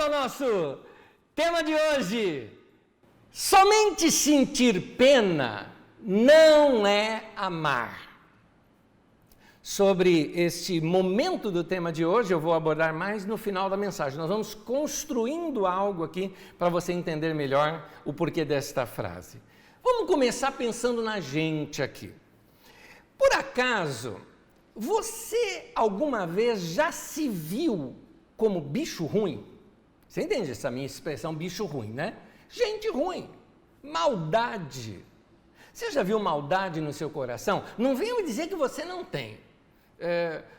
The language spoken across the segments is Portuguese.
ao nosso tema de hoje. Somente sentir pena não é amar. Sobre este momento do tema de hoje, eu vou abordar mais no final da mensagem. Nós vamos construindo algo aqui para você entender melhor o porquê desta frase. Vamos começar pensando na gente aqui. Por acaso, você alguma vez já se viu como bicho ruim? Você entende essa minha expressão, bicho ruim, né? Gente ruim, maldade. Você já viu maldade no seu coração? Não venha me dizer que você não tem.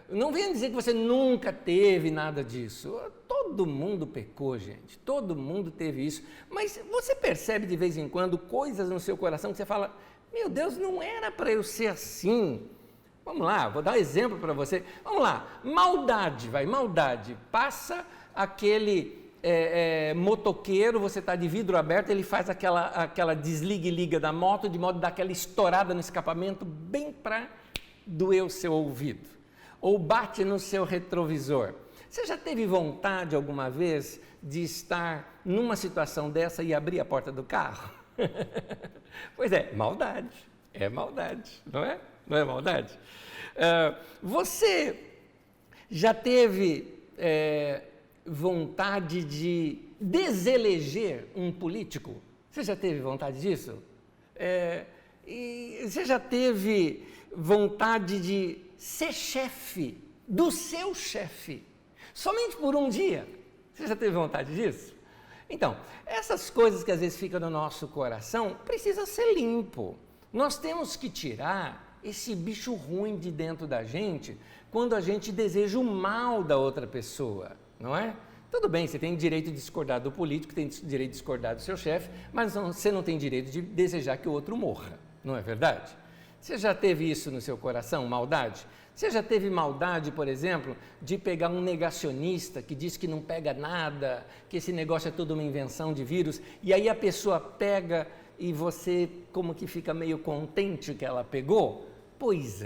Não venha dizer que você nunca teve nada disso. Todo mundo pecou, gente. Todo mundo teve isso. Mas você percebe de vez em quando coisas no seu coração que você fala, meu Deus, não era para eu ser assim. Vamos lá, vou dar um exemplo para você. Vamos lá, maldade, maldade. Passa aquele motoqueiro, você está de vidro aberto, ele faz aquela desliga e liga da moto, de modo a dar aquela estourada no escapamento, bem para doer o seu ouvido. Ou bate no seu retrovisor. Você já teve vontade alguma vez de estar numa situação dessa e abrir a porta do carro? Pois é, maldade. É maldade, não é? Não é maldade? Você já teve vontade de deseleger um político? Você já teve vontade disso? E você já teve vontade de ser chefe do seu chefe, somente por um dia? Você já teve vontade disso? Então, essas coisas que às vezes ficam no nosso coração, precisa ser limpo. Nós temos que tirar esse bicho ruim de dentro da gente quando a gente deseja o mal da outra pessoa, não é? Tudo bem, você tem direito de discordar do político, tem direito de discordar do seu chefe, mas você não tem direito de desejar que o outro morra, não é verdade? Você já teve isso no seu coração, maldade? Você já teve maldade, por exemplo, de pegar um negacionista que diz que não pega nada, que esse negócio é tudo uma invenção de vírus, e aí a pessoa pega e você como que fica meio contente que ela pegou? Pois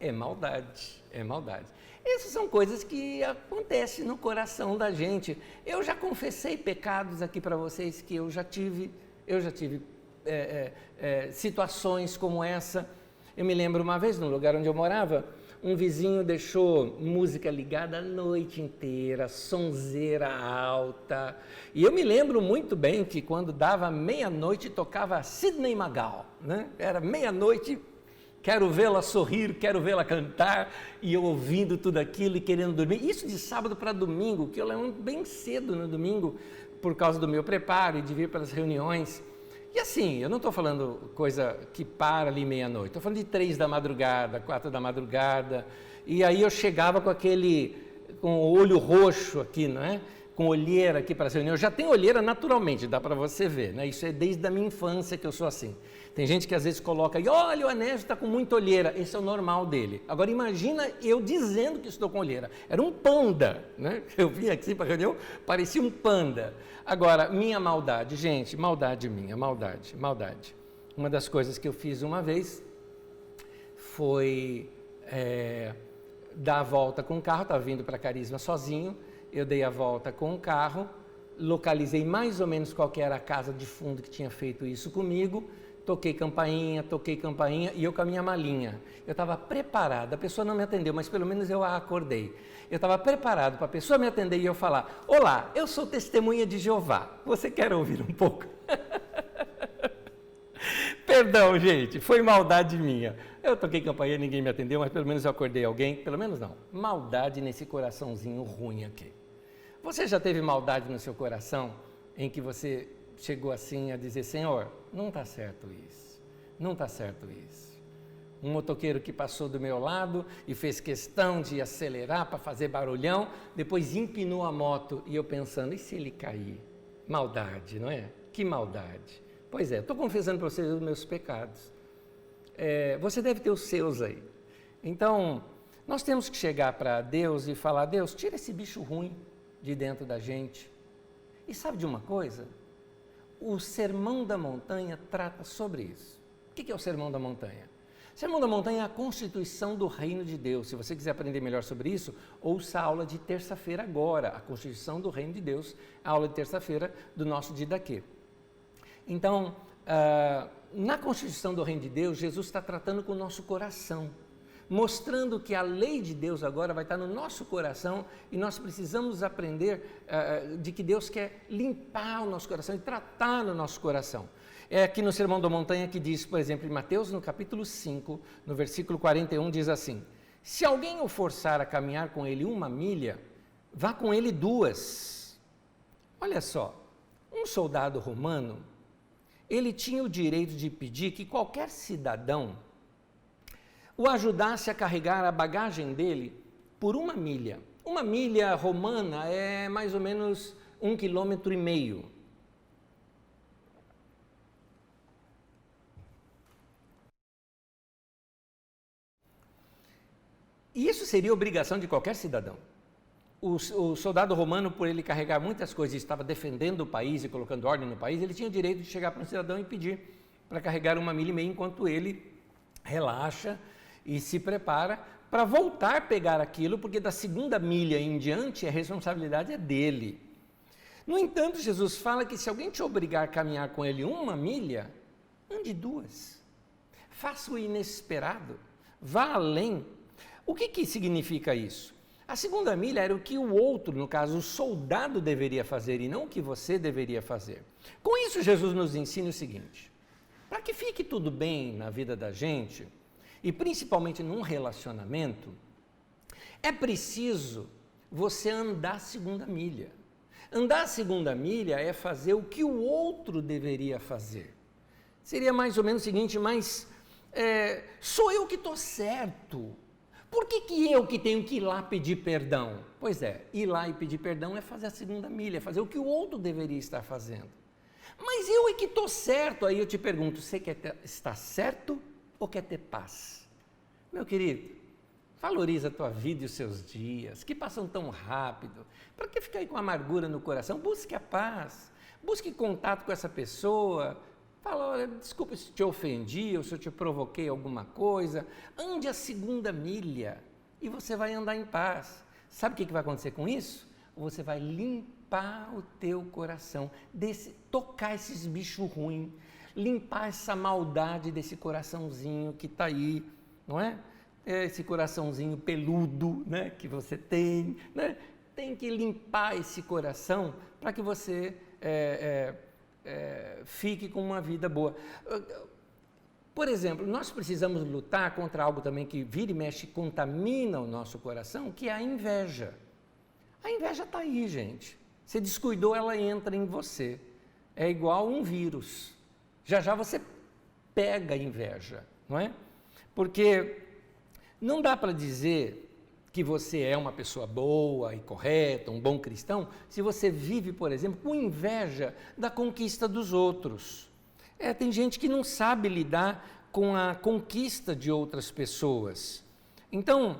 é maldade, é maldade. Essas são coisas que acontecem no coração da gente. Eu já confessei pecados aqui para vocês que eu já tive situações como essa. Eu me lembro uma vez, no lugar onde eu morava, um vizinho deixou música ligada a noite inteira, sonzeira alta. E eu me lembro muito bem que quando dava meia-noite tocava Sidney Magal, né? Era meia-noite, quero vê-la sorrir, quero vê-la cantar, e eu ouvindo tudo aquilo e querendo dormir. Isso de sábado para domingo, que eu lembro bem cedo no domingo, por causa do meu preparo e de vir para as reuniões. E assim, eu não estou falando coisa que para ali meia-noite, estou falando de 3 da madrugada, 4 da madrugada, e aí eu chegava com o olho roxo aqui, não é? Com olheira aqui para as reuniões. Eu já tenho olheira naturalmente, dá para você ver, né? Isso é desde a minha infância que eu sou assim. Tem gente que às vezes coloca aí, olha, o Anésio está com muita olheira, esse é o normal dele. Agora imagina eu dizendo que estou com olheira, era um panda, né? Eu vim aqui para a reunião, parecia um panda. Agora, minha maldade, gente, maldade minha, maldade. Uma das coisas que eu fiz uma vez foi dar a volta com o carro, estava vindo para Carisma sozinho, eu dei a volta com o carro, localizei mais ou menos qual que era a casa de fundo que tinha feito isso comigo, toquei campainha e eu com a minha malinha. Eu estava preparado, a pessoa não me atendeu, mas pelo menos eu a acordei. Eu estava preparado para a pessoa me atender e eu falar, olá, eu sou testemunha de Jeová, você quer ouvir um pouco? Perdão, gente, foi maldade minha. Eu toquei campainha, ninguém me atendeu, mas pelo menos eu acordei alguém, pelo menos não. Maldade nesse coraçãozinho ruim aqui. Você já teve maldade no seu coração em que você chegou assim a dizer, Senhor, não está certo isso, não está certo isso. Um motoqueiro que passou do meu lado e fez questão de acelerar para fazer barulhão, depois empinou a moto e eu pensando, e se ele cair? Maldade, não é? Que maldade. Pois é, estou confessando para vocês os meus pecados. Você deve ter os seus aí. Então, nós temos que chegar para Deus e falar, Deus, tira esse bicho ruim de dentro da gente. E sabe de uma coisa? O Sermão da Montanha trata sobre isso. O que é o Sermão da Montanha? Sermão da Montanha é a constituição do reino de Deus. Se você quiser aprender melhor sobre isso, ouça a aula de terça-feira agora, a constituição do reino de Deus, a aula de terça-feira do nosso Didaquê. Então, na constituição do reino de Deus, Jesus está tratando com o nosso coração, mostrando que a lei de Deus agora vai estar no nosso coração e nós precisamos aprender de que Deus quer limpar o nosso coração e tratar no nosso coração. É aqui no Sermão da Montanha que diz, por exemplo, em Mateus, no capítulo 5, no versículo 41, diz assim: se alguém o forçar a caminhar com ele 1 milha, vá com ele 2. Olha só, um soldado romano, ele tinha o direito de pedir que qualquer cidadão o ajudasse a carregar a bagagem dele por 1 milha. 1 milha romana é mais ou menos 1,5 km. E isso seria obrigação de qualquer cidadão. O soldado romano, por ele carregar muitas coisas e estava defendendo o país e colocando ordem no país, ele tinha o direito de chegar para um cidadão e pedir para carregar 1,5 milha enquanto ele relaxa e se prepara para voltar a pegar aquilo, porque da 2ª milha em diante a responsabilidade é dele. No entanto, Jesus fala que se alguém te obrigar a caminhar com ele 1 milha, ande 2. Faça o inesperado, vá além. O que significa isso? A 2ª milha era o que o outro, no caso o soldado, deveria fazer e não o que você deveria fazer. Com isso, Jesus nos ensina o seguinte: para que fique tudo bem na vida da gente, e principalmente num relacionamento, é preciso você andar a 2ª milha. Andar a 2ª milha é fazer o que o outro deveria fazer. Seria mais ou menos o seguinte, mas sou eu que estou certo. Por que eu que tenho que ir lá pedir perdão? Pois é, ir lá e pedir perdão é fazer a 2ª milha, é fazer o que o outro deveria estar fazendo. Mas eu é que estou certo. Aí eu te pergunto, você quer estar certo ou quer ter paz? Meu querido, valoriza a tua vida e os seus dias, que passam tão rápido. Para que ficar aí com amargura no coração? Busque a paz, busque contato com essa pessoa. Fala, olha, desculpa se te ofendi ou se eu te provoquei alguma coisa. Ande a 2ª milha e você vai andar em paz. Sabe o que vai acontecer com isso? Você vai limpar o teu coração, tocar esses bichos ruins, limpar essa maldade desse coraçãozinho que está aí, não é? Esse coraçãozinho peludo, né, que você tem, né? Tem que limpar esse coração para que você fique com uma vida boa. Por exemplo, nós precisamos lutar contra algo também que vira e mexe, contamina o nosso coração, que é a inveja. A inveja está aí, gente. Você descuidou, ela entra em você. É igual um vírus. Já já você pega a inveja, não é? Porque não dá para dizer que você é uma pessoa boa e correta, um bom cristão, se você vive, por exemplo, com inveja da conquista dos outros. Tem gente que não sabe lidar com a conquista de outras pessoas. Então,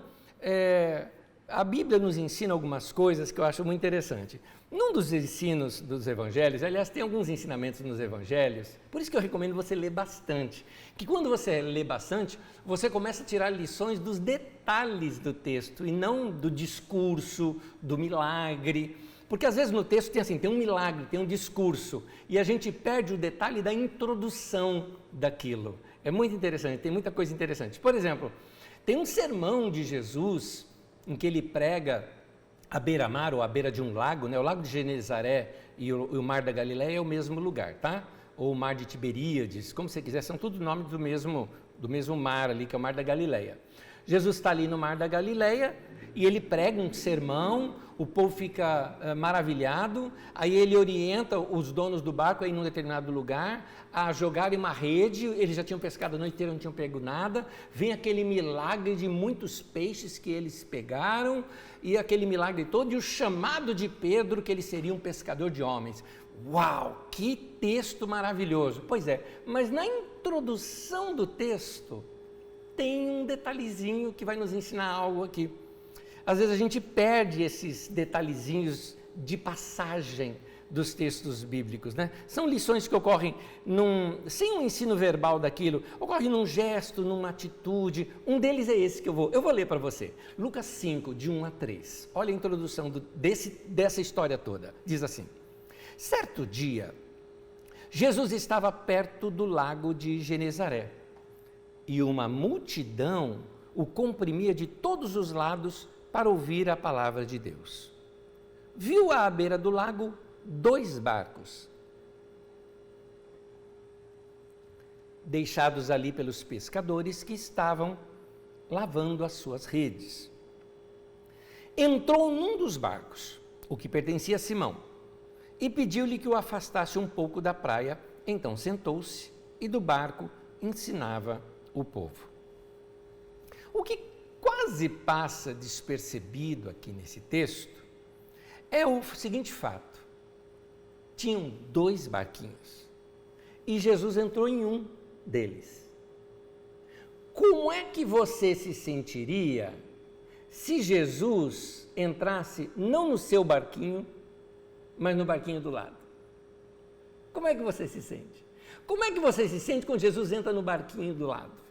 a Bíblia nos ensina algumas coisas que eu acho muito interessante. Num dos ensinos dos evangelhos, aliás, tem alguns ensinamentos nos evangelhos, por isso que eu recomendo você ler bastante. Que quando você lê bastante, você começa a tirar lições dos detalhes do texto e não do discurso, do milagre. Porque às vezes no texto tem um milagre, tem um discurso, e a gente perde o detalhe da introdução daquilo. É muito interessante, tem muita coisa interessante. Por exemplo, tem um sermão de Jesus em que ele prega à beira-mar ou à beira de um lago, né? O lago de Genezaré e o mar da Galileia é o mesmo lugar, tá? Ou o mar de Tiberíades, como você quiser, são todos nomes do mesmo mar ali, que é o mar da Galileia. Jesus está ali no mar da Galileia e ele prega um sermão, o povo fica maravilhado, aí ele orienta os donos do barco a ir num determinado lugar, a jogarem uma rede, eles já tinham pescado a noite inteira, não tinham pego nada, vem aquele milagre de muitos peixes que eles pegaram, e aquele milagre todo, e o chamado de Pedro, que ele seria um pescador de homens. Uau, que texto maravilhoso! Pois é, mas na introdução do texto, tem um detalhezinho que vai nos ensinar algo aqui. Às vezes a gente perde esses detalhezinhos de passagem, dos textos bíblicos, né? São lições que ocorrem sem um ensino verbal daquilo, ocorrem num gesto, numa atitude. Um deles é esse que eu vou ler para você. Lucas 5, de 1 a 3. Olha a introdução dessa história toda. Diz assim: certo dia, Jesus estava perto do lago de Genezaré e uma multidão o comprimia de todos os lados para ouvir a palavra de Deus. Viu à beira do lago 2 barcos, deixados ali pelos pescadores que estavam lavando as suas redes. Entrou num dos barcos, o que pertencia a Simão, e pediu-lhe que o afastasse um pouco da praia. Então sentou-se e do barco ensinava o povo. O que quase passa despercebido aqui nesse texto é o seguinte fato: tinham 2 barquinhos e Jesus entrou em um deles. Como é que você se sentiria se Jesus entrasse não no seu barquinho, mas no barquinho do lado? Como é que você se sente? Como é que você se sente quando Jesus entra no barquinho do lado?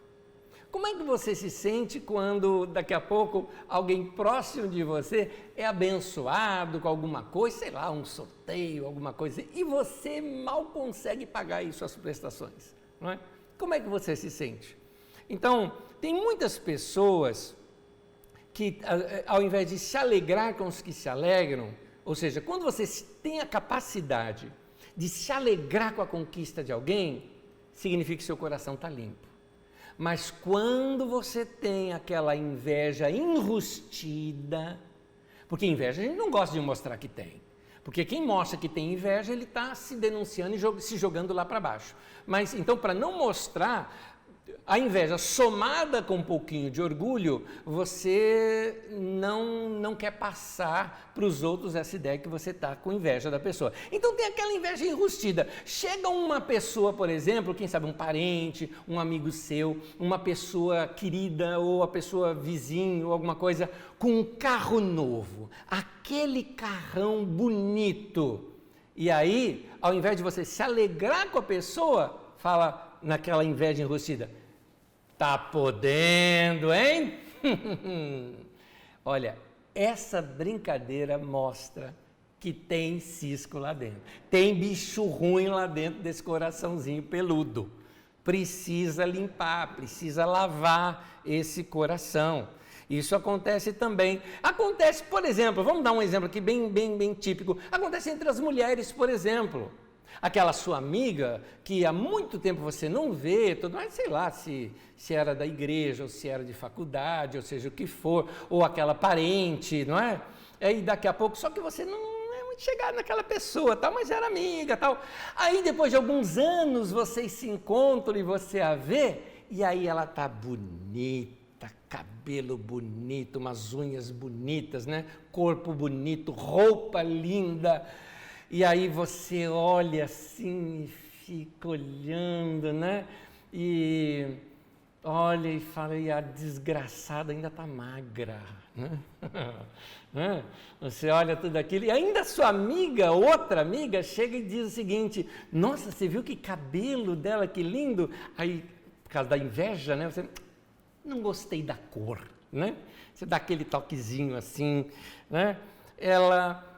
Como é que você se sente quando daqui a pouco alguém próximo de você é abençoado com alguma coisa, sei lá, um sorteio, alguma coisa, e você mal consegue pagar isso, as prestações, não é? Como é que você se sente? Então, tem muitas pessoas que, ao invés de se alegrar com os que se alegram, ou seja, quando você tem a capacidade de se alegrar com a conquista de alguém, significa que seu coração está limpo. Mas quando você tem aquela inveja enrustida, porque inveja a gente não gosta de mostrar que tem, porque quem mostra que tem inveja, ele está se denunciando e se jogando lá para baixo. Mas então, para não mostrar a inveja somada com um pouquinho de orgulho, você não quer passar para os outros essa ideia que você está com inveja da pessoa. Então tem aquela inveja enrustida. Chega uma pessoa, por exemplo, quem sabe um parente, um amigo seu, uma pessoa querida ou a pessoa vizinho ou alguma coisa, com um carro novo, aquele carrão bonito. E aí, ao invés de você se alegrar com a pessoa, fala naquela inveja enrustida: tá podendo, hein? Olha, essa brincadeira mostra que tem cisco lá dentro. Tem bicho ruim lá dentro desse coraçãozinho peludo. Precisa limpar, precisa lavar esse coração. Isso acontece também. Acontece, por exemplo, vamos dar um exemplo aqui bem típico. Acontece entre as mulheres, por exemplo. Aquela sua amiga que há muito tempo você não vê, tudo mais, sei lá, se era da igreja, ou se era de faculdade, ou seja, o que for, ou aquela parente, não é? Aí daqui a pouco, só que você não é muito chegado naquela pessoa, tal, mas era amiga, tal. Aí depois de alguns anos vocês se encontram e você a vê, e aí ela está bonita, cabelo bonito, umas unhas bonitas, né? Corpo bonito, roupa linda. E aí você olha assim e fica olhando, né? E olha e fala: e a desgraçada ainda está magra, né? Você olha tudo aquilo e ainda sua amiga, outra amiga, chega e diz o seguinte: nossa, você viu que cabelo dela, que lindo? Aí, por causa da inveja, né? Você: não gostei da cor, né? Você dá aquele toquezinho assim, né? Ela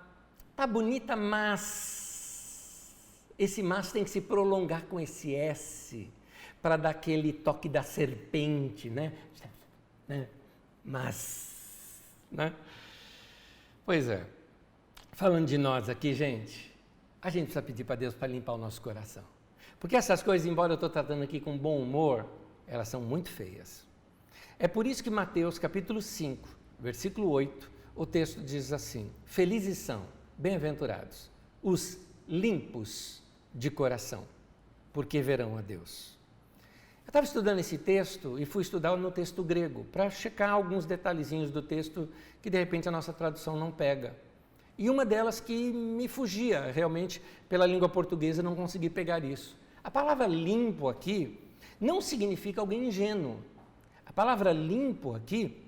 tá bonita, mas esse mas tem que se prolongar com esse S para dar aquele toque da serpente, né? Mas, né? Pois é. Falando de nós aqui, gente, a gente precisa pedir para Deus para limpar o nosso coração. Porque essas coisas, embora eu estou tratando aqui com bom humor, elas são muito feias. É por isso que Mateus capítulo 5, versículo 8, o texto diz assim: felizes são, bem-aventurados, os limpos de coração, porque verão a Deus. Eu estava estudando esse texto e fui estudar no texto grego, para checar alguns detalhezinhos do texto que de repente a nossa tradução não pega. E uma delas que me fugia, realmente, pela língua portuguesa, não consegui pegar isso. A palavra limpo aqui não significa alguém ingênuo. A palavra limpo aqui,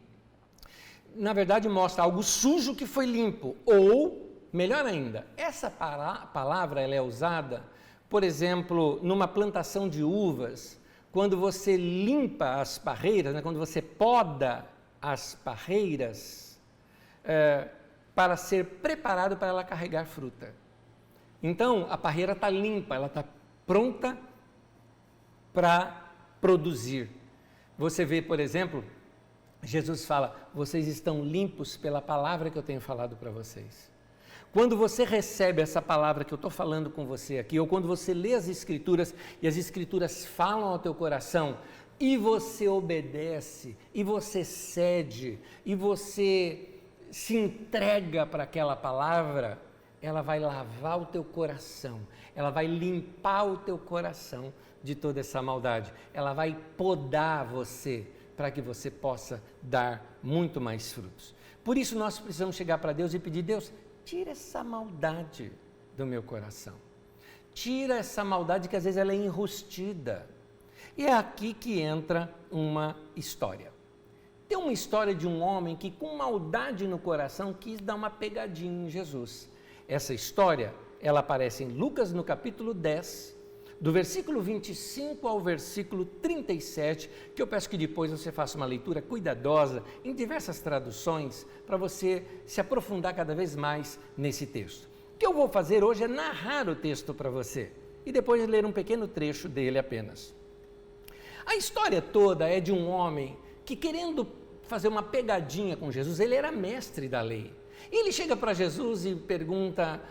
na verdade, mostra algo sujo que foi limpo, ou melhor ainda, essa palavra ela é usada, por exemplo, numa plantação de uvas, quando você limpa as parreiras, né, quando você poda as parreiras, para ser preparado para ela carregar fruta. Então, a parreira está limpa, ela está pronta para produzir. Você vê, por exemplo, Jesus fala, vocês estão limpos pela palavra que eu tenho falado para vocês. Quando você recebe essa palavra que eu estou falando com você aqui, ou quando você lê as Escrituras e as Escrituras falam ao teu coração, e você obedece, e você cede, e você se entrega para aquela palavra, ela vai lavar o teu coração, ela vai limpar o teu coração de toda essa maldade, ela vai podar você para que você possa dar muito mais frutos. Por isso nós precisamos chegar para Deus e pedir, Deus, tira essa maldade do meu coração, tira essa maldade que às vezes ela é enrustida. E é aqui que entra uma história. Tem uma história de um homem que com maldade no coração quis dar uma pegadinha em Jesus. Essa história, ela aparece em Lucas no capítulo 10, do versículo 25 ao versículo 37, que eu peço que depois você faça uma leitura cuidadosa em diversas traduções, para você se aprofundar cada vez mais nesse texto. O que eu vou fazer hoje é narrar o texto para você, e depois ler um pequeno trecho dele apenas. A história toda é de um homem que, querendo fazer uma pegadinha com Jesus, ele era mestre da lei. E ele chega para Jesus e pergunta,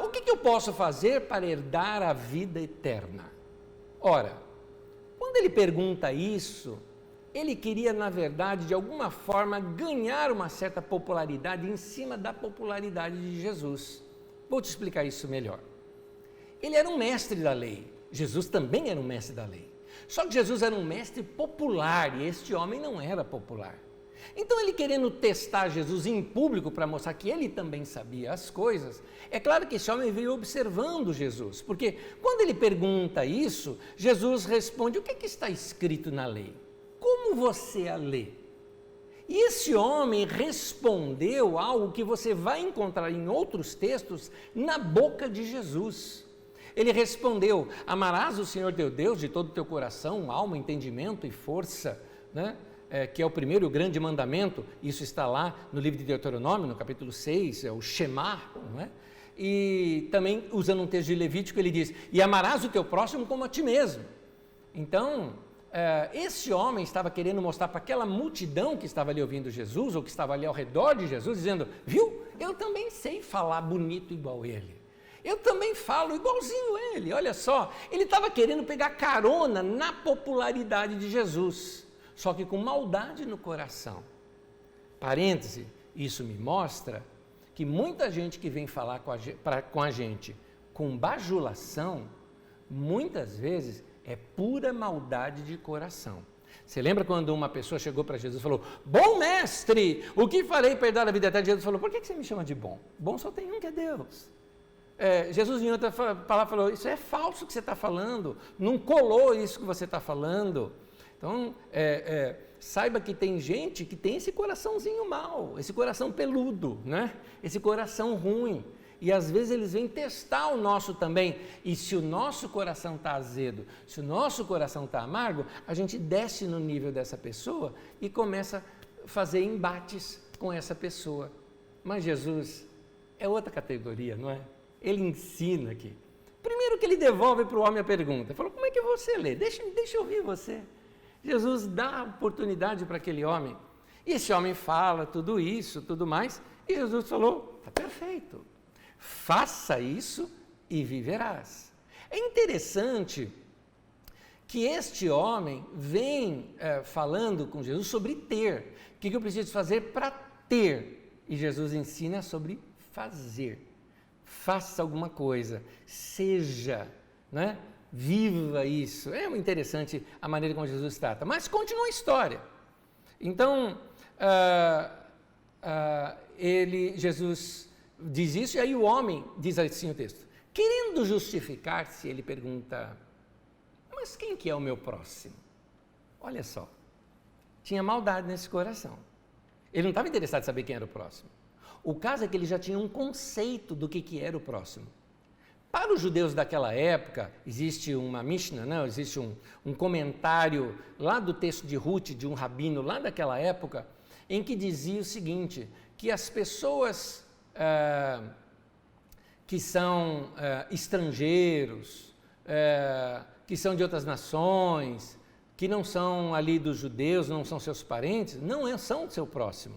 o que eu posso fazer para herdar a vida eterna? Ora, quando ele pergunta isso, ele queria, na verdade, de alguma forma, ganhar uma certa popularidade em cima da popularidade de Jesus. Vou te explicar isso melhor. Ele era um mestre da lei, Jesus também era um mestre da lei. Só que Jesus era um mestre popular e este homem não era popular. Então ele querendo testar Jesus em público para mostrar que ele também sabia as coisas, é claro que esse homem veio observando Jesus, porque quando ele pergunta isso, Jesus responde, o que está escrito na lei? Como você a lê? E esse homem respondeu algo que você vai encontrar em outros textos na boca de Jesus. Ele respondeu, amarás o Senhor teu Deus de todo o teu coração, alma, entendimento e força, né? Que é o primeiro grande mandamento, isso está lá no livro de Deuteronômio, no capítulo 6, é o Shema, não é? E também, usando um texto de Levítico, ele diz, e amarás o teu próximo como a ti mesmo. Então, esse homem estava querendo mostrar para aquela multidão que estava ali ouvindo Jesus, ou que estava ali ao redor de Jesus, dizendo, viu, eu também sei falar bonito igual ele. Eu também falo igualzinho ele, olha só, ele estava querendo pegar carona na popularidade de Jesus, só que com maldade no coração. Parêntese, isso me mostra que muita gente que vem falar com a gente com bajulação, muitas vezes é pura maldade de coração. Você lembra quando uma pessoa chegou para Jesus e falou, bom mestre, o que farei para herdar a vida eterna? Jesus falou, por que você me chama de bom? Bom só tem um que é Deus. Jesus em outra palavra falou, isso é falso que você está falando, não colou isso que você está falando. Então, saiba que tem gente que tem esse coraçãozinho mau, esse coração peludo, né? Esse coração ruim. E às vezes eles vêm testar o nosso também. E se o nosso coração está azedo, se o nosso coração está amargo, a gente desce no nível dessa pessoa e começa a fazer embates com essa pessoa. Mas Jesus é outra categoria, não é? Ele ensina aqui. Primeiro que ele devolve para o homem a pergunta. Ele falou, como é que você lê? Deixa eu ouvir você. Jesus dá oportunidade para aquele homem. E esse homem fala tudo isso, tudo mais. E Jesus falou, está perfeito. Faça isso e viverás. É interessante que este homem vem falando com Jesus sobre ter. O que eu preciso fazer para ter? E Jesus ensina sobre fazer. Faça alguma coisa, seja, né? Viva isso. É muito interessante a maneira como Jesus trata. Mas continua a história. Então, Jesus diz isso, e aí o homem, diz assim o texto, querendo justificar-se, ele pergunta, mas quem que é o meu próximo? Olha só, tinha maldade nesse coração. Ele não estava interessado em saber quem era o próximo. O caso é que ele já tinha um conceito do que era o próximo. Para os judeus daquela época, existe uma Mishnah, não, existe um comentário lá do texto de Ruth, de um rabino lá daquela época, em que dizia o seguinte, que as pessoas que são estrangeiros, que são de outras nações, que não são ali dos judeus, não são seus parentes, não são do seu próximo.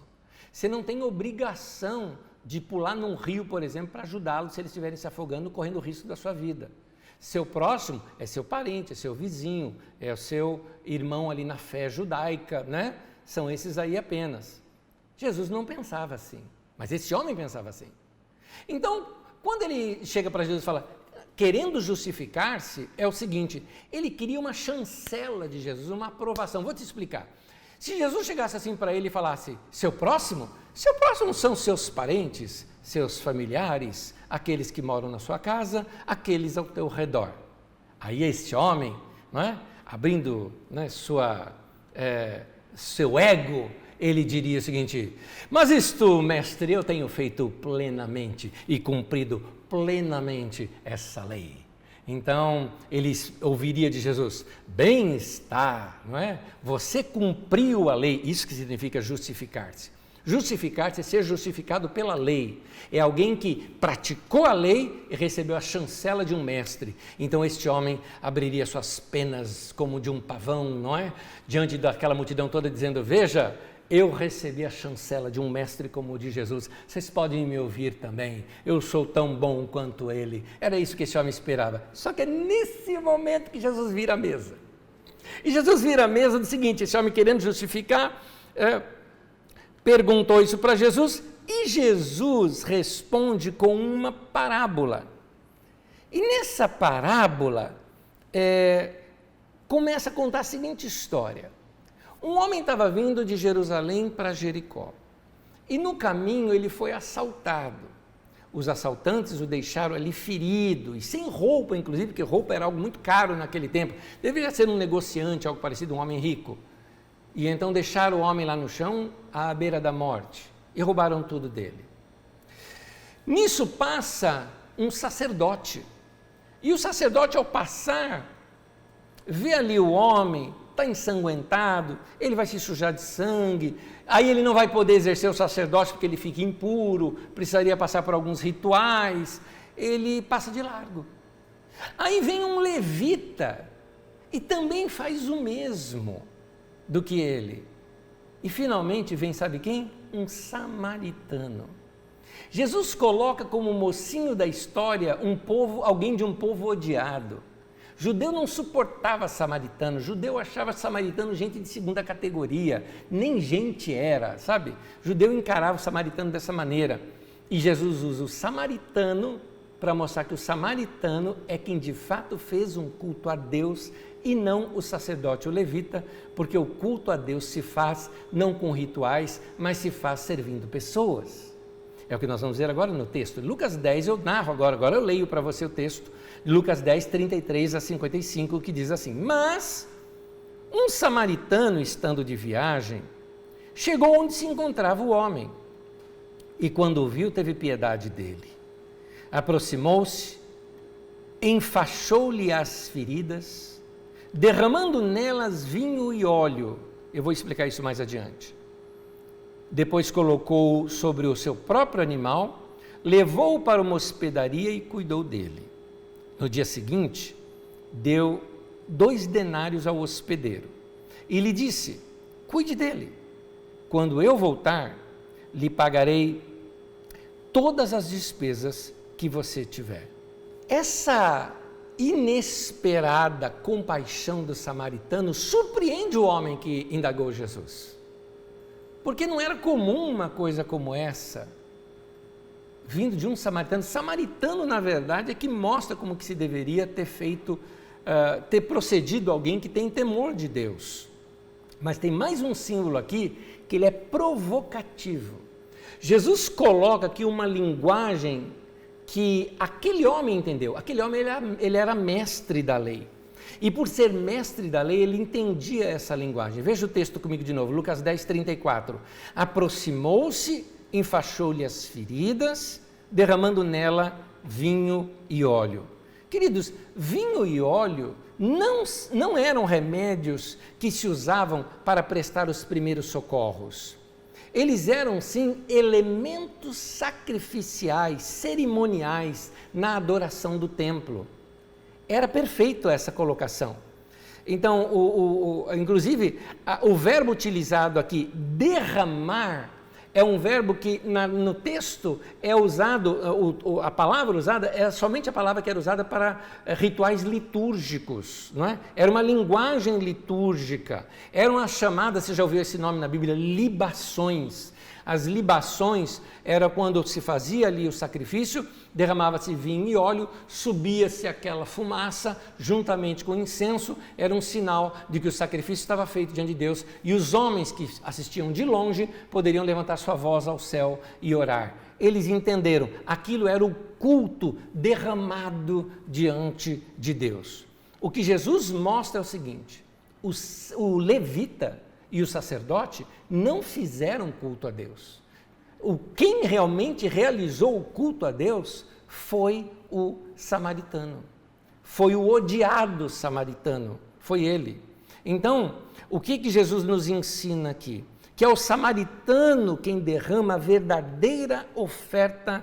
Você não tem obrigação de pular num rio, por exemplo, para ajudá-los se eles estiverem se afogando, correndo o risco da sua vida. Seu próximo é seu parente, é seu vizinho, é o seu irmão ali na fé judaica, né? São esses aí apenas. Jesus não pensava assim, mas esse homem pensava assim. Então, quando ele chega para Jesus e fala, querendo justificar-se, é o seguinte, ele queria uma chancela de Jesus, uma aprovação. Vou te explicar. Se Jesus chegasse assim para ele e falasse, seu próximo são seus parentes, seus familiares, aqueles que moram na sua casa, aqueles ao teu redor. Aí este homem, não é? Abrindo, né, seu ego, ele diria o seguinte, mas isto, mestre, eu tenho feito plenamente e cumprido plenamente essa lei. Então, ele ouviria de Jesus, bem está, não é? Você cumpriu a lei, isso que significa justificar-se. Justificar-se é ser justificado pela lei. É alguém que praticou a lei e recebeu a chancela de um mestre. Então, este homem abriria suas penas como de um pavão, não é? Diante daquela multidão toda dizendo, veja, eu recebi a chancela de um mestre como o de Jesus, vocês podem me ouvir também, eu sou tão bom quanto ele. Era isso que esse homem esperava. Só que é nesse momento que Jesus vira a mesa. E Jesus vira a mesa do seguinte, esse homem querendo justificar, perguntou isso para Jesus, e Jesus responde com uma parábola. E nessa parábola, começa a contar a seguinte história. Um homem estava vindo de Jerusalém para Jericó, e no caminho ele foi assaltado. Os assaltantes o deixaram ali ferido, e sem roupa, inclusive, porque roupa era algo muito caro naquele tempo. Deveria ser um negociante, algo parecido, um homem rico. E então deixaram o homem lá no chão, à beira da morte, e roubaram tudo dele. Nisso passa um sacerdote, e o sacerdote, ao passar, vê ali o homem, está ensanguentado, ele vai se sujar de sangue, aí ele não vai poder exercer o sacerdócio porque ele fica impuro, precisaria passar por alguns rituais, ele passa de largo. Aí vem um levita e também faz o mesmo do que ele. E finalmente vem, sabe quem? Um samaritano. Jesus coloca como mocinho da história alguém de um povo odiado. Judeu não suportava samaritano, judeu achava samaritano gente de segunda categoria, nem gente era, sabe? Judeu encarava o samaritano dessa maneira. E Jesus usa o samaritano para mostrar que o samaritano é quem de fato fez um culto a Deus e não o sacerdote ou levita, porque o culto a Deus se faz não com rituais, mas se faz servindo pessoas. É o que nós vamos ver agora no texto. Lucas 10 eu narro agora eu leio para você o texto. Lucas 10, 33 a 55, que diz assim, mas um samaritano, estando de viagem, chegou onde se encontrava o homem, e quando o viu, teve piedade dele. Aproximou-se, enfaixou-lhe as feridas, derramando nelas vinho e óleo. Eu vou explicar isso mais adiante. Depois colocou-o sobre o seu próprio animal, levou-o para uma hospedaria e cuidou dele. No dia seguinte, deu 2 denários ao hospedeiro e lhe disse, cuide dele. Quando eu voltar, lhe pagarei todas as despesas que você tiver. Essa inesperada compaixão do samaritano surpreende o homem que indagou Jesus. Porque não era comum uma coisa como essa, vindo de um samaritano. Samaritano, na verdade, é que mostra como que se deveria ter feito, ter procedido alguém que tem temor de Deus. Mas tem mais um símbolo aqui, que ele é provocativo. Jesus coloca aqui uma linguagem que aquele homem entendeu. Aquele homem, ele era mestre da lei. E por ser mestre da lei, ele entendia essa linguagem. Veja o texto comigo de novo, Lucas 10, 34. Aproximou-se, enfaixou-lhe as feridas, derramando nela vinho e óleo. Queridos, vinho e óleo não eram remédios que se usavam para prestar os primeiros socorros. Eles eram, sim, elementos sacrificiais, cerimoniais na adoração do templo. Era perfeito essa colocação. Então, inclusive, o verbo utilizado aqui, derramar, é um verbo que no texto é usado, a palavra usada é somente a palavra que era usada para rituais litúrgicos, não é? Era uma linguagem litúrgica, eram as chamadas, você já ouviu esse nome na Bíblia, libações. As libações era quando se fazia ali o sacrifício, derramava-se vinho e óleo, subia-se aquela fumaça juntamente com o incenso, era um sinal de que o sacrifício estava feito diante de Deus, e os homens que assistiam de longe poderiam levantar sua voz ao céu e orar. Eles entenderam, aquilo era o culto derramado diante de Deus. O que Jesus mostra é o seguinte: o levita e o sacerdote não fizeram culto a Deus. Quem realmente realizou o culto a Deus foi o samaritano. Foi o odiado samaritano, foi ele. Então, o que Jesus nos ensina aqui? Que é o samaritano quem derrama a verdadeira oferta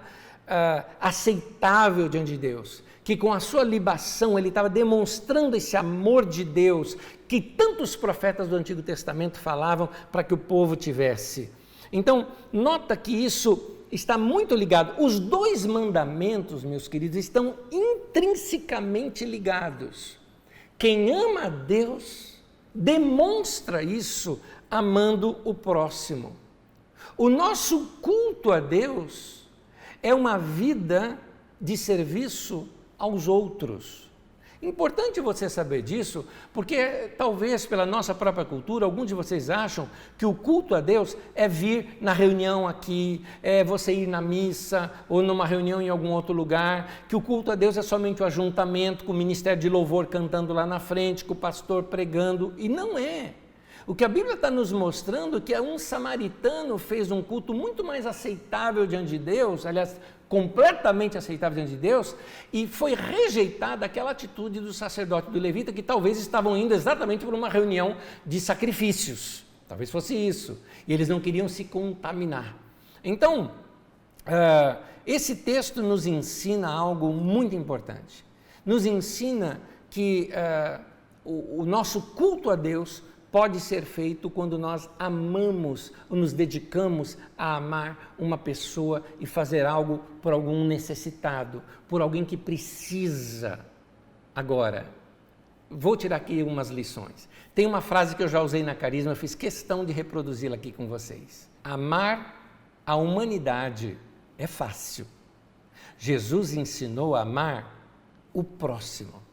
aceitável diante de Deus. Que com a sua libação ele estava demonstrando esse amor de Deus que tantos profetas do Antigo Testamento falavam para que o povo tivesse. Então, nota que isso está muito ligado. Os dois mandamentos, meus queridos, estão intrinsecamente ligados. Quem ama a Deus demonstra isso amando o próximo. O nosso culto a Deus é uma vida de serviço aos outros. Importante você saber disso, porque talvez pela nossa própria cultura, alguns de vocês acham que o culto a Deus é vir na reunião aqui, é você ir na missa ou numa reunião em algum outro lugar, que o culto a Deus é somente o ajuntamento com o ministério de louvor cantando lá na frente, com o pastor pregando, e não é. O que a Bíblia está nos mostrando é que um samaritano fez um culto muito mais aceitável diante de Deus, aliás, completamente aceitável diante de Deus, e foi rejeitada aquela atitude do sacerdote e do levita, que talvez estavam indo exatamente para uma reunião de sacrifícios, talvez fosse isso, e eles não queriam se contaminar. Então, esse texto nos ensina algo muito importante, nos ensina que o nosso culto a Deus pode ser feito quando nós amamos ou nos dedicamos a amar uma pessoa e fazer algo por algum necessitado, por alguém que precisa. Agora, vou tirar aqui umas lições. Tem uma frase que eu já usei na Carisma, eu fiz questão de reproduzi-la aqui com vocês. Amar a humanidade é fácil. Jesus ensinou a amar o próximo.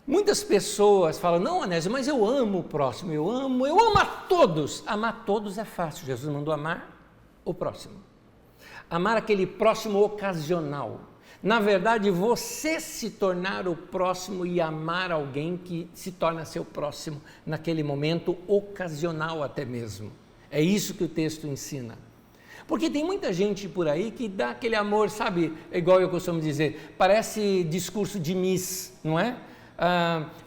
Muitas pessoas falam, não, Anésio, mas eu amo o próximo, eu amo a todos. Amar todos é fácil, Jesus mandou amar o próximo. Amar aquele próximo ocasional. Na verdade, você se tornar o próximo e amar alguém que se torna seu próximo naquele momento ocasional até mesmo. É isso que o texto ensina. Porque tem muita gente por aí que dá aquele amor, sabe, igual eu costumo dizer, parece discurso de Miss, não é?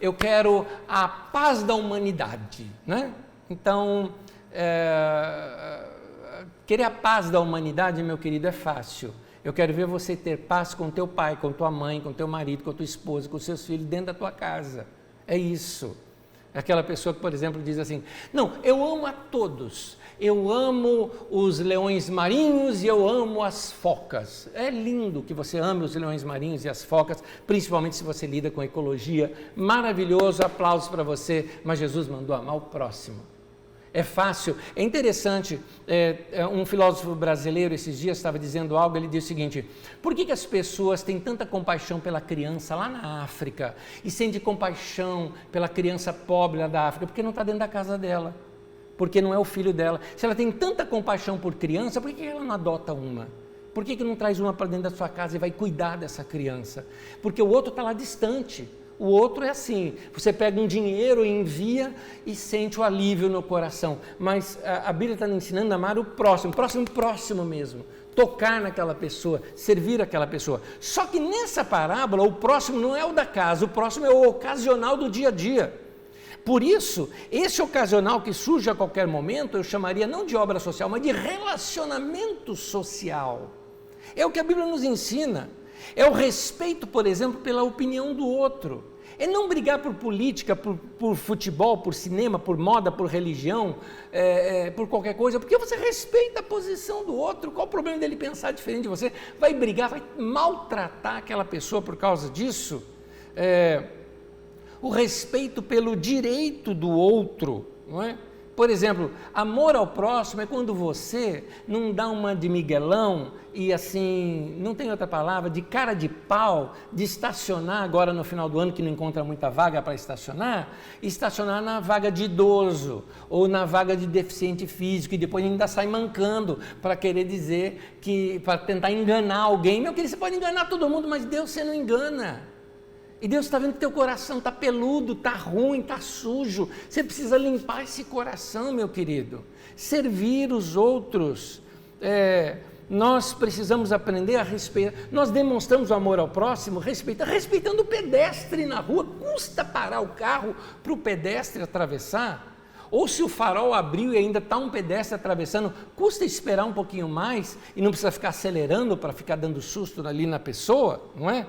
Eu quero a paz da humanidade, né? Então, querer a paz da humanidade, meu querido, é fácil. Eu quero ver você ter paz com teu pai, com tua mãe, com teu marido, com tua esposa, com seus filhos dentro da tua casa. É isso. É aquela pessoa que, por exemplo, diz assim, não, eu amo a todos. Eu amo os leões marinhos e eu amo as focas. É lindo que você ame os leões marinhos e as focas, principalmente se você lida com ecologia. Maravilhoso, aplausos para você, mas Jesus mandou amar o próximo. É fácil, é interessante, um filósofo brasileiro esses dias estava dizendo algo, ele disse o seguinte, por que as pessoas têm tanta compaixão pela criança lá na África e sentem compaixão pela criança pobre lá da África? Porque não está dentro da casa dela. Porque não é o filho dela. Se ela tem tanta compaixão por criança, por que ela não adota uma? Por que não traz uma para dentro da sua casa e vai cuidar dessa criança? Porque o outro está lá distante. O outro é assim, você pega um dinheiro e envia e sente o alívio no coração. Mas a Bíblia está nos ensinando a amar o próximo mesmo. Tocar naquela pessoa, servir aquela pessoa. Só que nessa parábola, o próximo não é o da casa, o próximo é o ocasional do dia a dia. Por isso, esse ocasional que surge a qualquer momento, eu chamaria não de obra social, mas de relacionamento social. É o que a Bíblia nos ensina. É o respeito, por exemplo, pela opinião do outro. É não brigar por política, por futebol, por cinema, por moda, por religião, por qualquer coisa, porque você respeita a posição do outro. Qual o problema dele pensar diferente de você? Vai brigar, vai maltratar aquela pessoa por causa disso? O respeito pelo direito do outro, não é? Por exemplo, amor ao próximo é quando você não dá uma de miguelão e assim, não tem outra palavra, de cara de pau, de estacionar agora no final do ano que não encontra muita vaga para estacionar, e estacionar na vaga de idoso ou na vaga de deficiente físico e depois ainda sai mancando para querer dizer que, para tentar enganar alguém. Meu querido, você pode enganar todo mundo, mas Deus você não engana. E Deus está vendo que teu coração está peludo, está ruim, está sujo. Você precisa limpar esse coração, meu querido. Servir os outros. Nós precisamos aprender a respeitar. Nós demonstramos o amor ao próximo respeitando o pedestre na rua. Custa parar o carro para o pedestre atravessar? Ou se o farol abriu e ainda está um pedestre atravessando, custa esperar um pouquinho mais e não precisa ficar acelerando para ficar dando susto ali na pessoa, não é?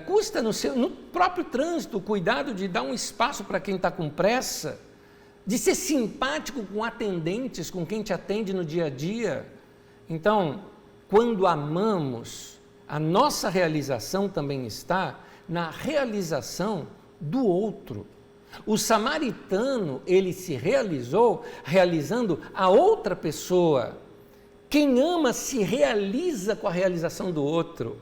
Custa no próprio trânsito o cuidado de dar um espaço para quem está com pressa, de ser simpático com atendentes, com quem te atende no dia a dia. Então, quando amamos, a nossa realização também está na realização do outro. O samaritano, ele se realizou realizando a outra pessoa. Quem ama se realiza com a realização do outro.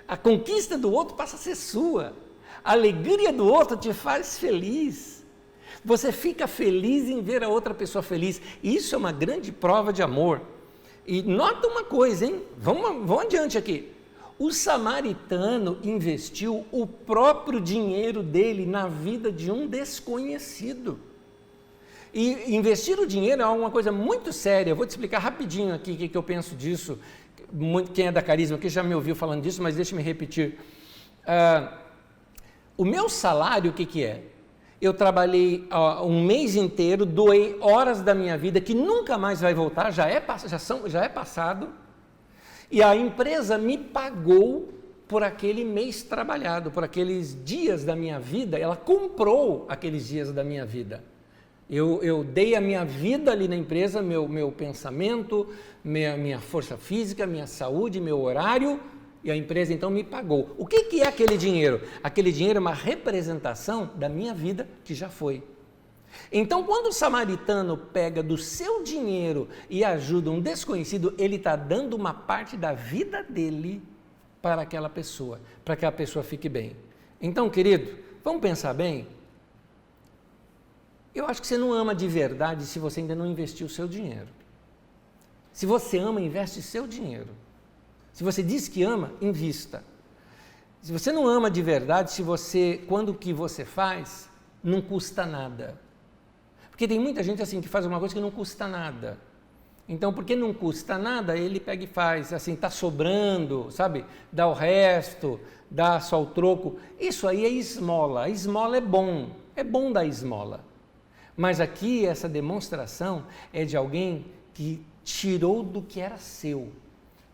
A conquista do outro passa a ser sua. A alegria do outro te faz feliz. Você fica feliz em ver a outra pessoa feliz. Isso é uma grande prova de amor. E nota uma coisa, hein? Vamos adiante aqui. O samaritano investiu o próprio dinheiro dele na vida de um desconhecido. E investir o dinheiro é uma coisa muito séria. Eu vou te explicar rapidinho aqui o que eu penso disso. Quem é da Carisma aqui já me ouviu falando disso, mas deixa-me repetir. O meu salário, o que é? Eu trabalhei um mês inteiro, doei horas da minha vida que nunca mais vai voltar, já é passado, e a empresa me pagou por aquele mês trabalhado, por aqueles dias da minha vida, ela comprou aqueles dias da minha vida. Eu dei a minha vida ali na empresa, meu pensamento, minha força física, minha saúde, meu horário, e a empresa então me pagou. O que é aquele dinheiro? Aquele dinheiro é uma representação da minha vida que já foi. Então, quando o samaritano pega do seu dinheiro e ajuda um desconhecido, ele está dando uma parte da vida dele para aquela pessoa fique bem. Então, querido, vamos pensar bem? Eu acho que você não ama de verdade se você ainda não investiu o seu dinheiro. Se você ama, investe seu dinheiro. Se você diz que ama, invista. Se você não ama de verdade, quando o que você faz, não custa nada. Porque tem muita gente assim que faz uma coisa que não custa nada. Então, porque não custa nada, ele pega e faz, assim, está sobrando, sabe? Dá o resto, dá só o troco. Isso aí é esmola. A esmola é bom dar esmola. Mas aqui essa demonstração é de alguém que tirou do que era seu,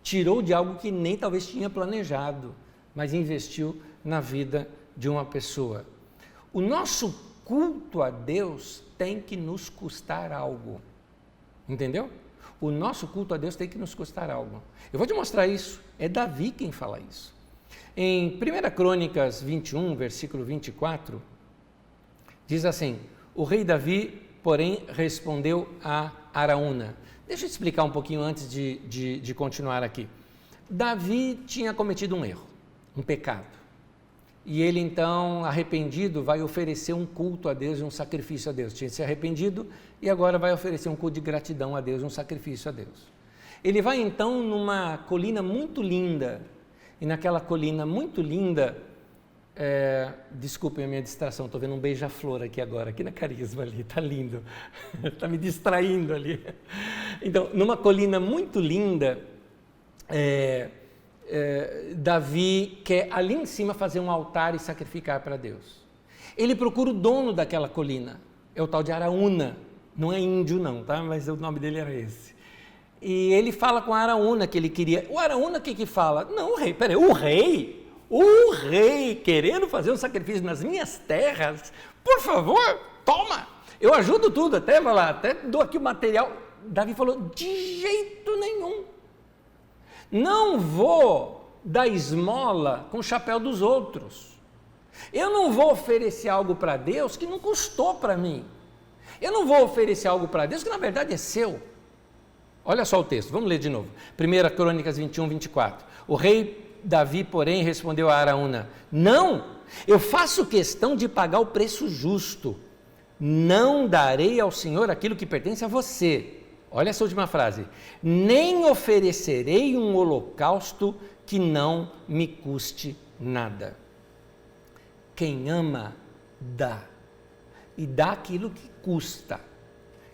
tirou de algo que nem talvez tinha planejado, mas investiu na vida de uma pessoa. O nosso culto a Deus tem que nos custar algo, entendeu? O nosso culto a Deus tem que nos custar algo. Eu vou te mostrar isso, é Davi quem fala isso. Em 1 Crônicas 21, versículo 24, diz assim: o rei Davi, porém, respondeu a Araúna. Deixa eu te explicar um pouquinho antes de continuar aqui. Davi tinha cometido um erro, um pecado. E ele então, arrependido, vai oferecer um culto a Deus e um sacrifício a Deus. Tinha se arrependido e agora vai oferecer um culto de gratidão a Deus, um sacrifício a Deus. Ele vai então numa colina muito linda e naquela colina muito linda, desculpem a minha distração, estou vendo um beija-flor aqui agora, aqui na Carisma ali, está lindo, está me distraindo ali. Então, numa colina muito linda, Davi quer ali em cima fazer um altar e sacrificar para Deus. Ele procura o dono daquela colina, é o tal de Araúna, não é índio não, tá? Mas o nome dele era esse. E ele fala com Araúna que ele queria. O Araúna o que fala? Não, o rei, peraí, o rei querendo fazer um sacrifício nas minhas terras, por favor, toma, eu ajudo tudo, até dou aqui o material. Davi falou, de jeito nenhum, não vou dar esmola com o chapéu dos outros, eu não vou oferecer algo para Deus que não custou para mim, eu não vou oferecer algo para Deus que na verdade é seu. Olha só o texto, vamos ler de novo, 1 Crônicas 21, 24, o rei Davi, porém, respondeu a Araúna, não, eu faço questão de pagar o preço justo, não darei ao Senhor aquilo que pertence a você. Olha essa última frase, nem oferecerei um holocausto que não me custe nada. Quem ama, dá, e dá aquilo que custa.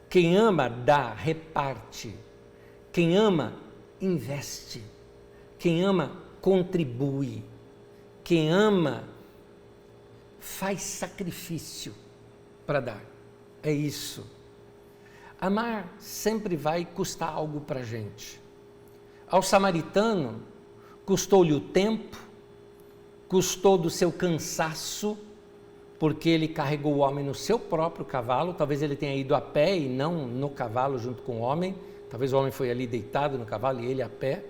Quem ama, dá, reparte. Quem ama, investe. Quem ama, contribui. Quem ama, faz sacrifício para dar. É isso. Amar sempre vai custar algo para a gente. Ao samaritano, custou-lhe o tempo, custou do seu cansaço, porque ele carregou o homem no seu próprio cavalo, talvez ele tenha ido a pé e não no cavalo junto com o homem, talvez o homem foi ali deitado no cavalo e ele a pé,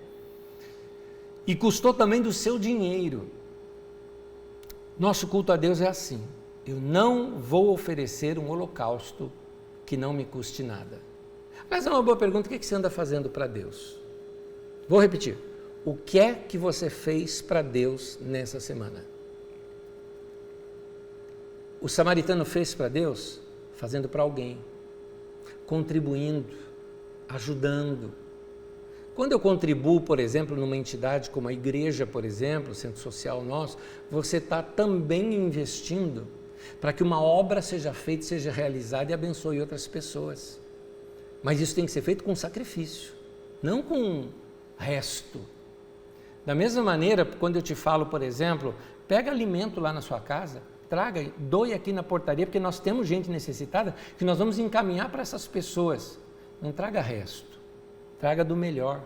e custou também do seu dinheiro. Nosso culto a Deus é assim, eu não vou oferecer um holocausto que não me custe nada. Mas é uma boa pergunta, o que você anda fazendo para Deus? Vou repetir, o que é que você fez para Deus nessa semana? O samaritano fez para Deus fazendo para alguém, contribuindo, ajudando. Quando eu contribuo, por exemplo, numa entidade como a igreja, por exemplo, o centro social nosso, você está também investindo para que uma obra seja feita, seja realizada e abençoe outras pessoas. Mas isso tem que ser feito com sacrifício, não com resto. Da mesma maneira, quando eu te falo, por exemplo, pega alimento lá na sua casa, traga, doe aqui na portaria, porque nós temos gente necessitada que nós vamos encaminhar para essas pessoas. Não traga resto, traga do melhor.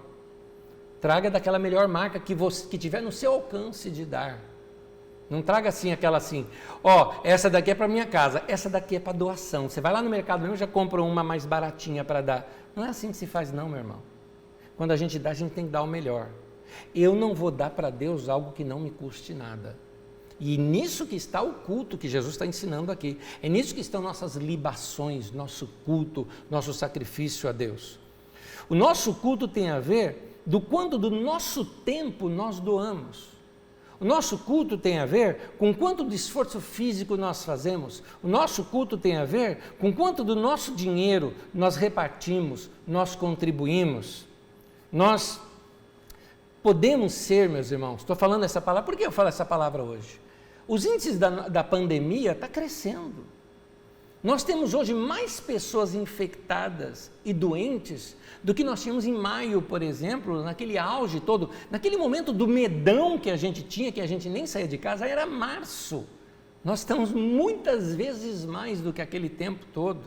Traga daquela melhor marca que tiver no seu alcance de dar. Não traga assim, aquela assim, essa daqui é para minha casa, essa daqui é para doação. Você vai lá no mercado mesmo, já compra uma mais baratinha para dar. Não é assim que se faz não, meu irmão. Quando a gente dá, a gente tem que dar o melhor. Eu não vou dar para Deus algo que não me custe nada. E nisso que está o culto que Jesus está ensinando aqui. É nisso que estão nossas libações, nosso culto, nosso sacrifício a Deus. O nosso culto tem a ver do quanto do nosso tempo nós doamos. O nosso culto tem a ver com quanto de esforço físico nós fazemos. O nosso culto tem a ver com quanto do nosso dinheiro nós repartimos, nós contribuímos. Nós podemos ser, meus irmãos, estou falando essa palavra, por que eu falo essa palavra hoje? Os índices da pandemia estão crescendo. Nós temos hoje mais pessoas infectadas e doentes do que nós tínhamos em maio, por exemplo, naquele auge todo, naquele momento do medão que a gente tinha, que a gente nem saía de casa, era março. Nós estamos muitas vezes mais do que aquele tempo todo.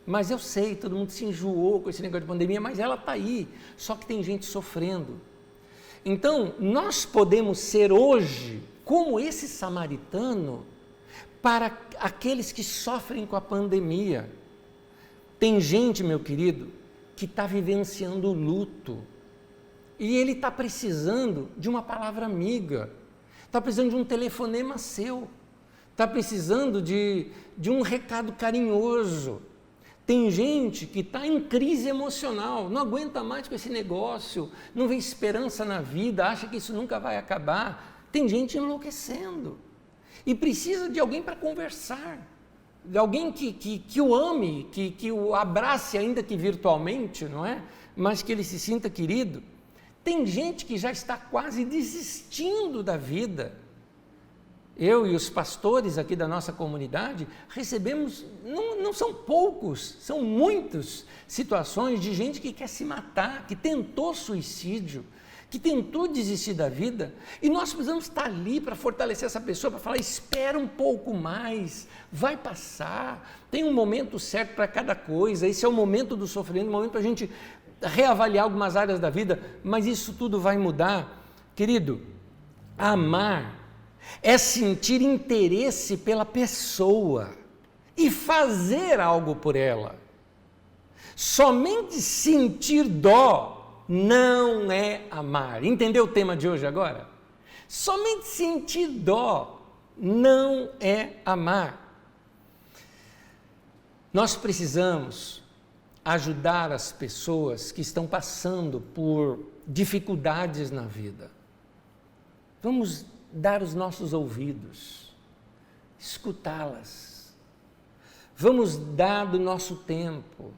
Mas eu sei, todo mundo se enjoou com esse negócio de pandemia, mas ela está aí, só que tem gente sofrendo. Então, nós podemos ser hoje como esse samaritano para aqueles que sofrem com a pandemia. Tem gente, meu querido, que está vivenciando o luto e ele está precisando de uma palavra amiga, está precisando de um telefonema seu, está precisando de um recado carinhoso. Tem gente que está em crise emocional, não aguenta mais com esse negócio, não vê esperança na vida, acha que isso nunca vai acabar. Tem gente enlouquecendo e precisa de alguém para conversar, de alguém que o ame, que o abrace, ainda que virtualmente, não é? Mas que ele se sinta querido. Tem gente que já está quase desistindo da vida. Eu e os pastores aqui da nossa comunidade recebemos, não são poucos, são muitas situações de gente que quer se matar, que tentou suicídio, que tentou desistir da vida, e nós precisamos estar ali para fortalecer essa pessoa, para falar, espera um pouco mais, vai passar, tem um momento certo para cada coisa, esse é o momento do sofrimento, o momento para a gente reavaliar algumas áreas da vida, mas isso tudo vai mudar. Querido, amar é sentir interesse pela pessoa e fazer algo por ela. Somente sentir dó não é amar. Entendeu o tema de hoje agora? Somente sentir dó não é amar. Nós precisamos ajudar as pessoas que estão passando por dificuldades na vida. Vamos dar os nossos ouvidos, escutá-las. Vamos dar do nosso tempo.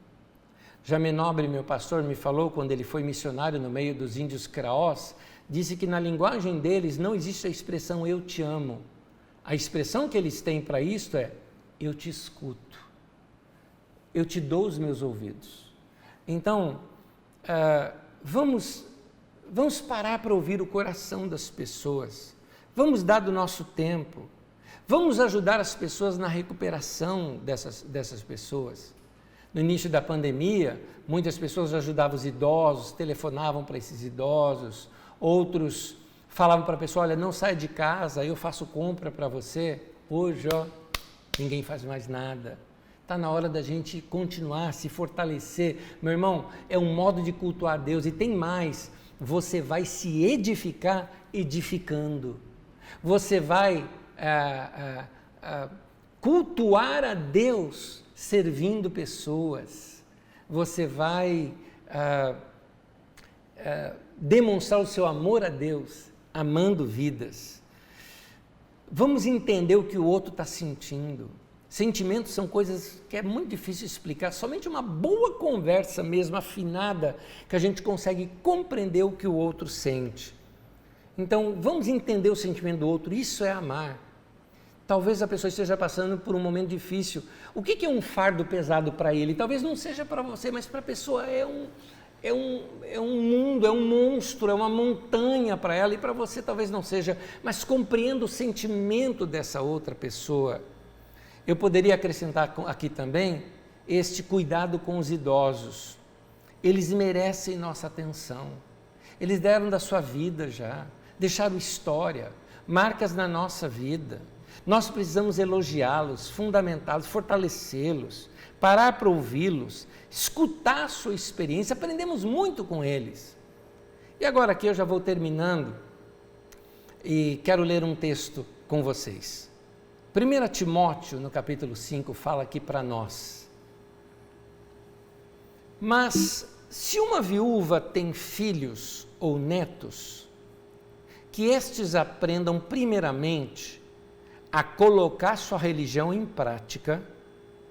Jamê Nobre, meu pastor, me falou quando ele foi missionário no meio dos índios Craós, disse que na linguagem deles não existe a expressão eu te amo. A expressão que eles têm para isto é eu te escuto, eu te dou os meus ouvidos. Então, vamos parar para ouvir o coração das pessoas. Vamos dar do nosso tempo, vamos ajudar as pessoas na recuperação dessas pessoas. No início da pandemia, muitas pessoas ajudavam os idosos, telefonavam para esses idosos, outros falavam para a pessoa, olha, não saia de casa, eu faço compra para você. Hoje, ninguém faz mais nada. Está na hora da gente continuar, se fortalecer. Meu irmão, é um modo de cultuar Deus e tem mais, você vai se edificar edificando. Você vai cultuar a Deus servindo pessoas. Você vai demonstrar o seu amor a Deus, amando vidas. Vamos entender o que o outro está sentindo. Sentimentos são coisas que é muito difícil explicar, somente uma boa conversa mesmo, afinada, que a gente consegue compreender o que o outro sente. Então, vamos entender o sentimento do outro, isso é amar. Talvez a pessoa esteja passando por um momento difícil. O que é um fardo pesado para ele? Talvez não seja para você, mas para a pessoa é um mundo, é um monstro, é uma montanha para ela, e para você talvez não seja, mas compreenda o sentimento dessa outra pessoa. Eu poderia acrescentar aqui também este cuidado com os idosos. Eles merecem nossa atenção. Eles deram da sua vida já, deixaram história, marcas na nossa vida. Nós precisamos elogiá-los, fundamentá-los, fortalecê-los, parar para ouvi-los, escutar a sua experiência, aprendemos muito com eles. E agora aqui eu já vou terminando e quero ler um texto com vocês. 1 Timóteo, no capítulo 5, fala aqui para nós. Mas se uma viúva tem filhos ou netos, que estes aprendam primeiramente a colocar sua religião em prática,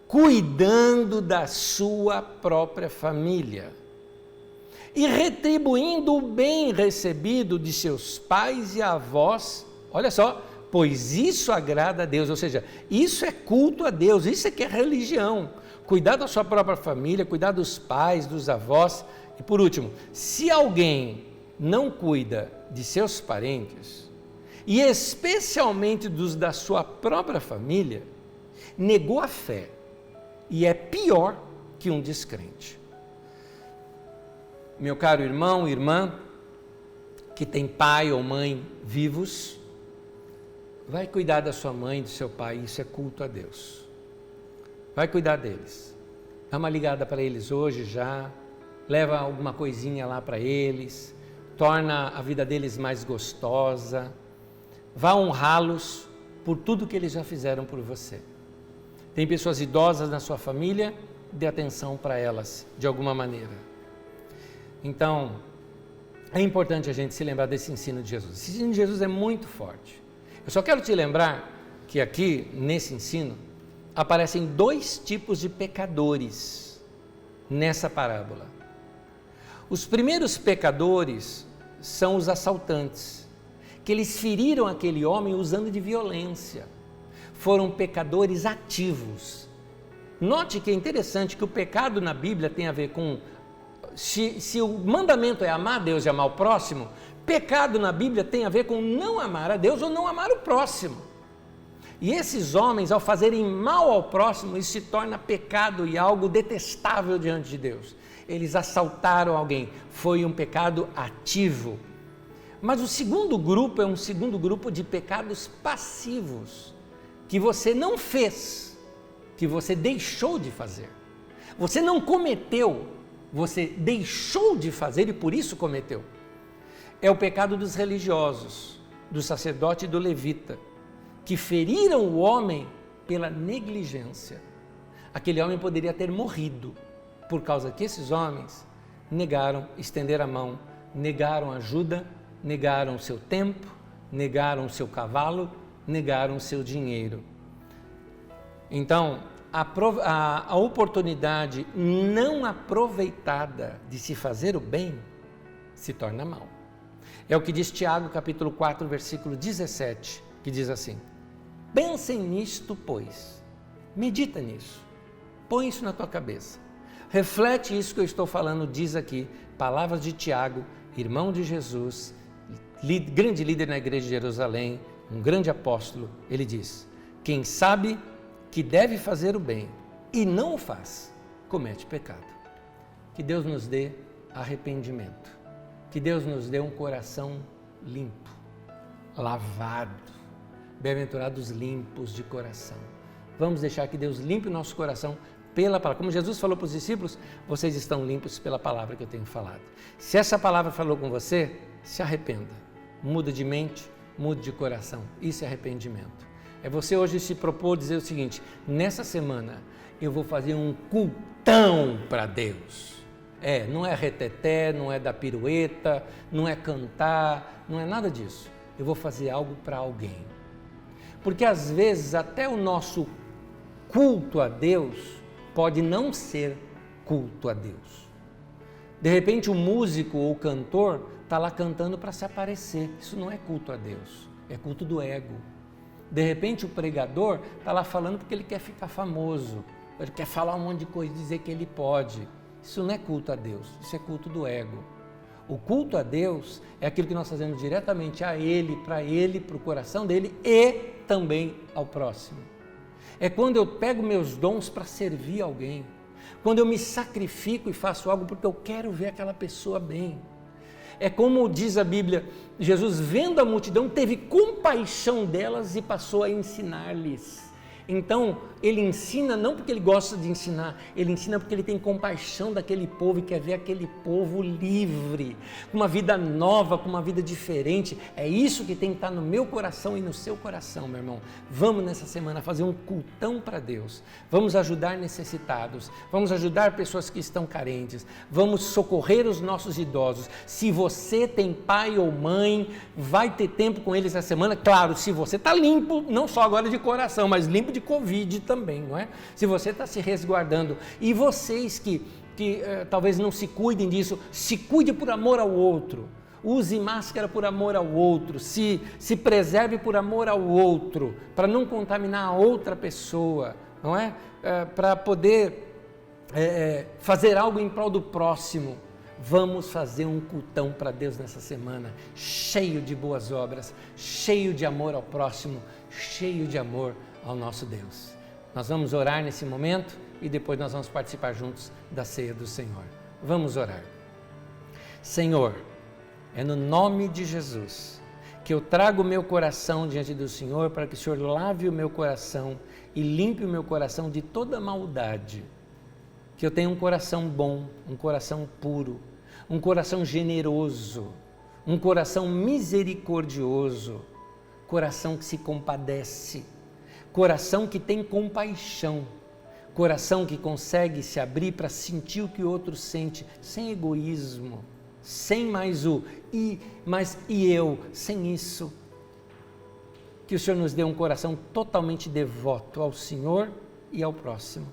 cuidando da sua própria família e retribuindo o bem recebido de seus pais e avós, olha só, pois isso agrada a Deus, ou seja, isso é culto a Deus, isso é que é religião, cuidar da sua própria família, cuidar dos pais, dos avós. E por último, se alguém não cuida de seus parentes, e especialmente dos da sua própria família, negou a fé e é pior que um descrente. Meu caro irmão, irmã, que tem pai ou mãe vivos, vai cuidar da sua mãe, do seu pai, isso é culto a Deus. Vai cuidar deles. Dá uma ligada para eles hoje já, leva alguma coisinha lá para eles, torna a vida deles mais gostosa, vá honrá-los por tudo que eles já fizeram por você. Tem pessoas idosas na sua família, dê atenção para elas de alguma maneira. Então, é importante a gente se lembrar desse ensino de Jesus. Esse ensino de Jesus é muito forte. Eu só quero te lembrar que aqui, nesse ensino, aparecem 2 tipos de pecadores nessa parábola. Os primeiros pecadores são os assaltantes, que eles feriram aquele homem usando de violência. Foram pecadores ativos. Note que é interessante que o pecado na Bíblia tem a ver com, se o mandamento é amar a Deus e amar o próximo, pecado na Bíblia tem a ver com não amar a Deus ou não amar o próximo. E esses homens, ao fazerem mal ao próximo, isso se torna pecado e algo detestável diante de Deus. Eles assaltaram alguém, foi um pecado ativo. Mas o segundo grupo é um segundo grupo de pecados passivos, que você não fez, que você deixou de fazer. Você não cometeu, você deixou de fazer e por isso cometeu. É o pecado dos religiosos, do sacerdote e do levita, que feriram o homem pela negligência. Aquele homem poderia ter morrido, por causa que esses homens negaram estender a mão, negaram ajuda, negaram o seu tempo, negaram o seu cavalo, negaram o seu dinheiro. Então, a oportunidade não aproveitada de se fazer o bem se torna mal. É o que diz Tiago, capítulo 4, versículo 17, que diz assim: pensem nisto, pois, medita nisso, põe isso na tua cabeça, reflete isso que eu estou falando, diz aqui, palavras de Tiago, irmão de Jesus, grande líder na igreja de Jerusalém, um grande apóstolo. Ele diz: quem sabe que deve fazer o bem e não o faz, comete pecado. Que Deus nos dê arrependimento, que Deus nos dê um coração limpo, lavado, bem-aventurados limpos de coração. Vamos deixar que Deus limpe o nosso coração pela palavra. Como Jesus falou para os discípulos, vocês estão limpos pela palavra que eu tenho falado. Se essa palavra falou com você, se arrependa, muda de mente, muda de coração. Isso é arrependimento. É você hoje se propor dizer o seguinte: nessa semana eu vou fazer um cultão para Deus. Não é reteté, não é dar pirueta, não é cantar, não é nada disso. Eu vou fazer algo para alguém. Porque às vezes até o nosso culto a Deus pode não ser culto a Deus. De repente o músico ou o cantor está lá cantando para se aparecer. Isso não é culto a Deus, é culto do ego. De repente o pregador está lá falando porque ele quer ficar famoso, ele quer falar um monte de coisa, dizer que ele pode. Isso não é culto a Deus, isso é culto do ego. O culto a Deus é aquilo que nós fazemos diretamente a Ele, para o coração dele e também ao próximo. É quando eu pego meus dons para servir alguém, quando eu me sacrifico e faço algo porque eu quero ver aquela pessoa bem. É como diz a Bíblia, Jesus, vendo a multidão, teve compaixão delas e passou a ensinar-lhes. Então, ele ensina não porque ele gosta de ensinar, ele ensina porque ele tem compaixão daquele povo e quer ver aquele povo livre, com uma vida nova, com uma vida diferente. É isso que tem que estar no meu coração e no seu coração, meu irmão. Vamos nessa semana fazer um cultão para Deus. Vamos ajudar necessitados, vamos ajudar pessoas que estão carentes, vamos socorrer os nossos idosos. Se você tem pai ou mãe, vai ter tempo com eles essa semana. Claro, se você está limpo, não só agora de coração, mas limpo de Covid também, não é? Se você está se resguardando, e vocês que talvez não se cuidem disso, se cuide por amor ao outro, use máscara por amor ao outro, se preserve por amor ao outro, para não contaminar a outra pessoa, não é? Para poder fazer algo em prol do próximo. Vamos fazer um cultão para Deus nessa semana, cheio de boas obras, cheio de amor ao próximo, cheio de amor ao nosso Deus. Nós vamos orar nesse momento e depois nós vamos participar juntos da ceia do Senhor. Vamos orar. Senhor, é no nome de Jesus que eu trago o meu coração diante do Senhor, para que o Senhor lave o meu coração e limpe o meu coração de toda maldade. Que eu tenha um coração bom, um coração puro, um coração generoso, um coração misericordioso, coração que se compadece, coração que tem compaixão, coração que consegue se abrir para sentir o que o outro sente, sem egoísmo, sem mais mas eu, sem isso. Que o Senhor nos dê um coração totalmente devoto ao Senhor e ao próximo,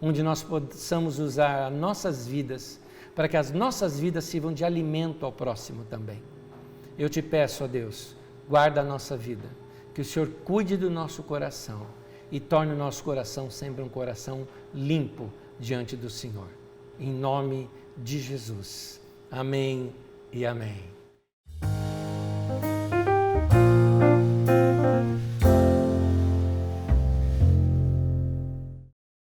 onde nós possamos usar as nossas vidas para que as nossas vidas sirvam de alimento ao próximo também. Eu te peço, ó Deus, guarda a nossa vida, que o Senhor cuide do nosso coração e torne o nosso coração sempre um coração limpo diante do Senhor. Em nome de Jesus. Amém e amém.